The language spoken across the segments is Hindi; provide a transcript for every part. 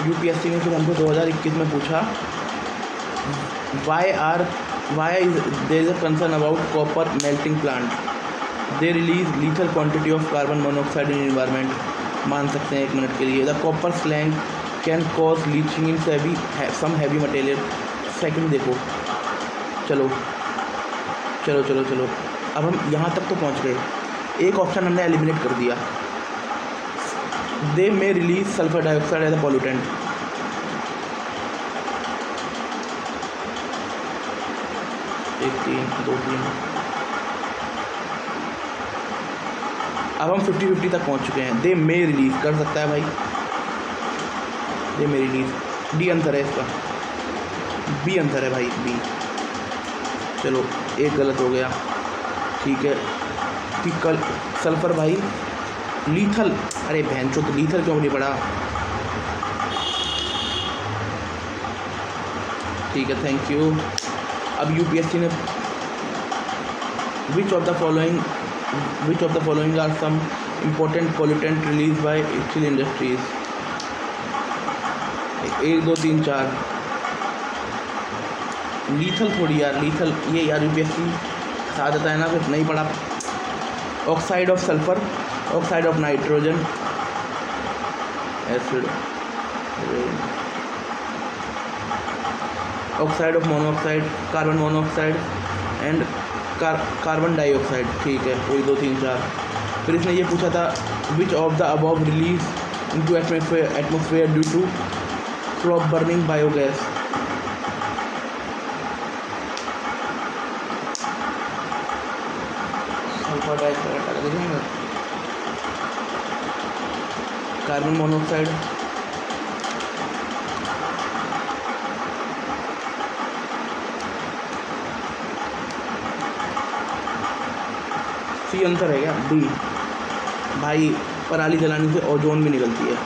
यूपीएससी ने फिर हमको 2021 में पूछा, why is there is a concern about copper melting plant, they release lethal quantity of carbon monoxide in environment. मान सकते हैं 1 मिनट के लिए। The copper slag can cause leaching in some heavy material. Second देखो, चलो चलो चलो चलो, अब हम यहाँ तक तो पहुँच गए। एक ऑप्शन हमने एलिमिनेट कर दिया, they may release sulphur dioxide as a pollutant. एक 3 2 3, अब हम 50-50 तक पहुंच चुके हैं। दे मे रिलीज कर सकता है भाई, दे मे रिलीज। डी आंसर है इसका, बी आंसर है भाई, बी। चलो एक गलत हो गया, ठीक है। कि कल सल्फर भाई लीथल, अरे बहनचो तो लीथल क्यों नहीं पड़ा, ठीक है, थैंक यू। अब यूपीएससी ने which of the following are some important pollutant release by steel industries. 1 2 3 4, lethal थोड़ी यार, लीथल ये यार यूपीएससी साथ देता है ना, फिर नहीं पड़ा। Oxide of sulphur, oxide of nitrogen, acid, oxide of monoxide, carbon monoxide and carbon dioxide, ठीक है। 1 2 3 4। फिर इसने ये पूछा था, which of the above release into atmosphere due to crop burning biogas. Sulphur dioxide, carbon monoxide, C answer है क्या, डी। भाई पराली जलाने से ओजोन भी निकलती है।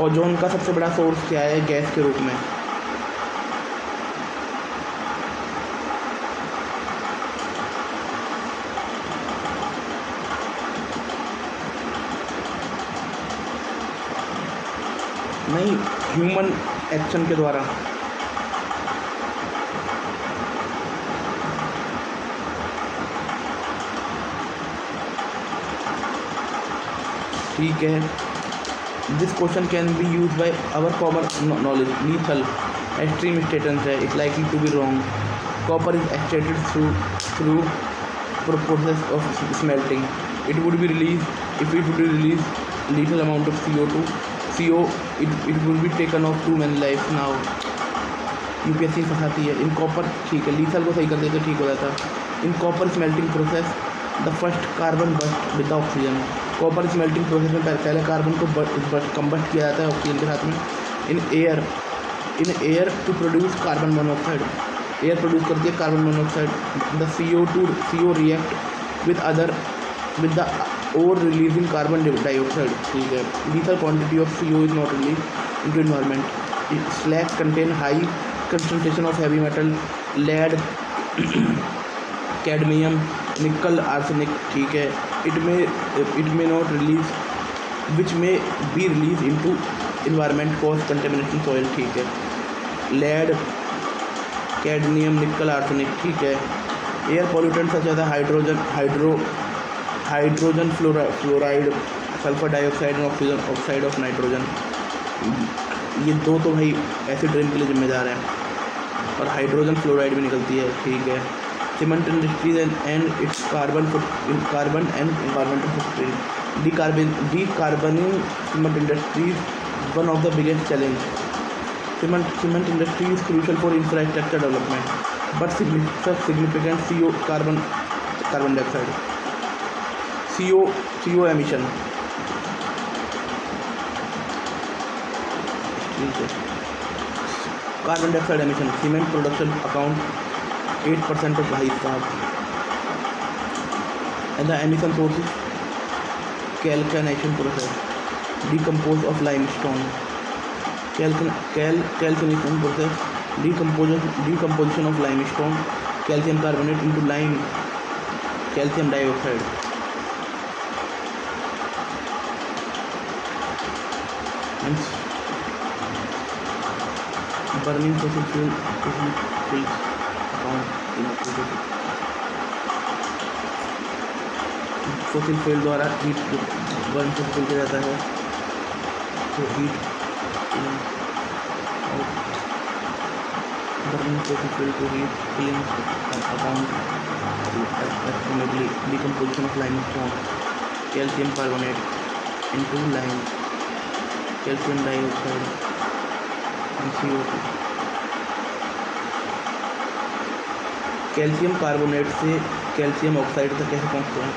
ओजोन का सबसे बड़ा सोर्स क्या है गैस के रूप में, नहीं, ह्यूमन एक्शन के द्वारा। ठीक है, this question can be use by our common knowledge. Lethal extreme statement है, it likely to be wrong. Copper is extracted through process of smelting. It would be release if it would release lethal amount of CO it would be taken off too many lives now। UPSC फंसाती है। इन कॉपर, ठीक है, लीथल को सही कर देते तो ठीक हो जाता। In copper smelting process the first carbon burst with oxygen. Copper smelting process में पहले कार्बन को कंबस्ट किया जाता है ऑक्सीजन के साथ में। In air to produce carbon monoxide, air produce करती है carbon monoxide. The CO react with the और रिलीजिंग कार्बन डाइऑक्साइड, ठीक है। Lethal quantity of CO is not release into environment. Slag contain high concentration of heavy metal, lead, cadmium, nickel, arsenic, ठीक है। It may not release which may be release into environment cause contamination soil, ठीक है। लेड, कैडमियम, निकल, आर्सेनिक, ठीक है। Air pollutant such as hydrogen fluoride, sulphur dioxide and oxide of nitrogen. ये दो तो भाई एसिड रेन के लिए जिम्मेदार हैं, और हाइड्रोजन फ्लोराइड भी निकलती है, ठीक है। Cement industries and its carbon and environmental footprint. Decarbonising cement industries one of the biggest challenge. Cement industry is crucial for infrastructure development but significant CO carbon dioxide, CO emission, ठीक है। Carbon dioxide emission, cement production account 8% of भाई साहब, and the emission source calcination process, decompose of limestone, calcination process, decomposition of limestone, calcium carbonate into lime, calcium dioxide, and burning fossil fuel kills account in fossil fuel द्वारा हीट बर्न से किया जाता है तो हीट और burning fossil fuel to heat killing account to approximately decomposition of limestone, calcium carbonate into lime, calcium dioxide and CO2. Calcium carbonate से कैल्शियम ऑक्साइड तक कैसे पहुँचते हैं?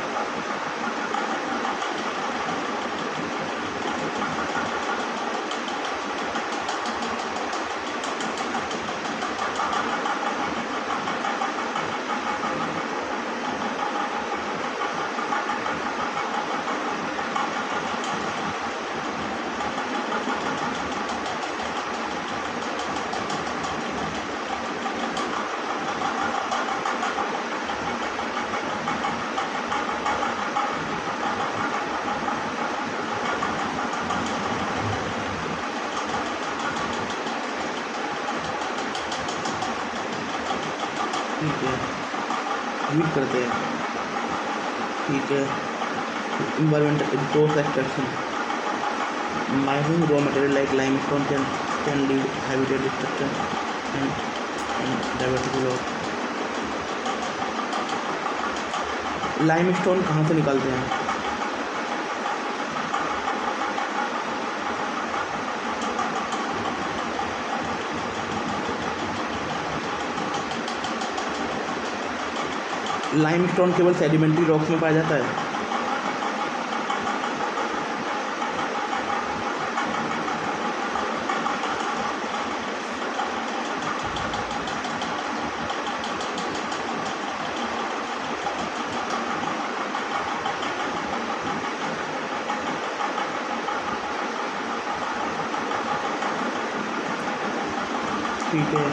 ठीक है, हीट करते हैं। ठीक है, environmental resource extraction. Mining raw material like limestone can lead habitat destruction and diversity loss. Limestone कहाँ से निकालते हैं? लाइमस्टोन केवल सेडिमेंट्री रॉक्स में पाया जाता है। ठीक है,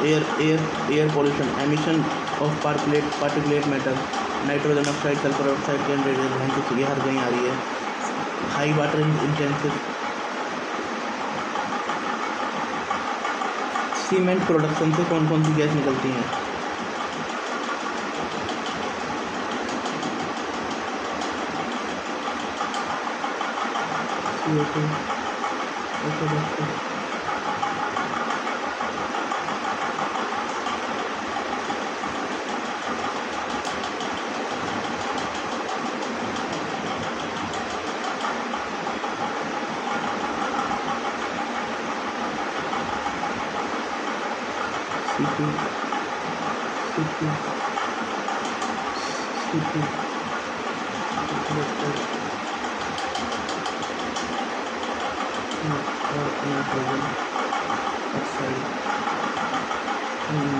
air pollution, emission of particulate matter, nitrogen oxide, sulphur oxide के रेडिएशन, ये हर कहीं आ रही है। High water intensive cement production से कौन कौन सी गैस निकलती हैं? CO2,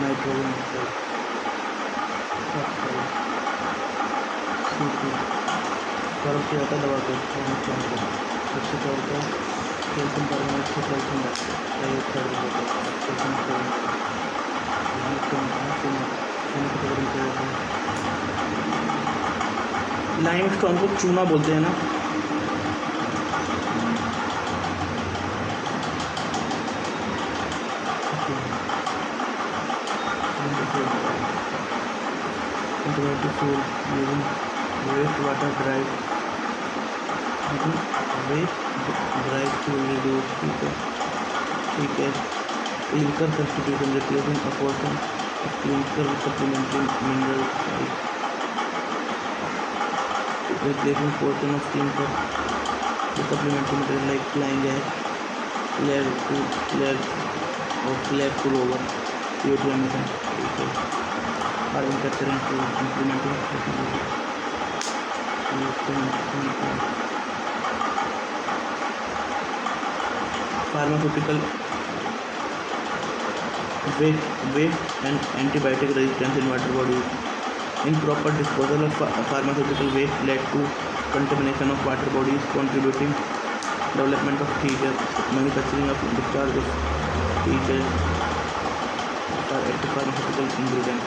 नाइट्रोजन ऑक्साइड, फर्क क्या होता है दवा के सबसे क्या होता है? कैल्शियम कार्बोनेट से कैल्शियम डाइऑक्साइड। लाइमस्टोन को चूना बोलते हैं ना? Waste water drive fuel reduce. ठीक है, clinker substitution, replacing a portion of clinker with supplementary mineral, replacing portion of clinker with supplementary material like flying ash, slag to lower CO2 emission. Carbon capture and implementing pharmaceutical waste and antibiotic resistance in water bodies. Improper disposal of pharmaceutical waste led to contamination of water bodies, contributing development of manufacturing of discharge of active pharmaceutical ingredient.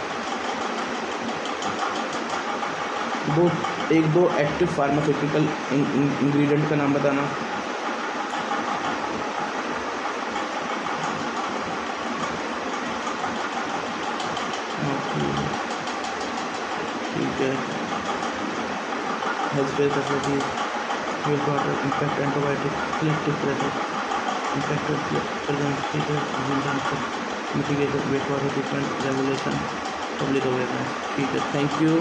एक दो एक्टिव फार्मास्यूटिकल इंग्रेडिएंट का नाम बताना। ठीक है। Health care facilities, wet water, impact antibiotic, selective pressure, impact present, mitigation, wet water treatment, regulation, public awareness. ठीक है, थैंक यू।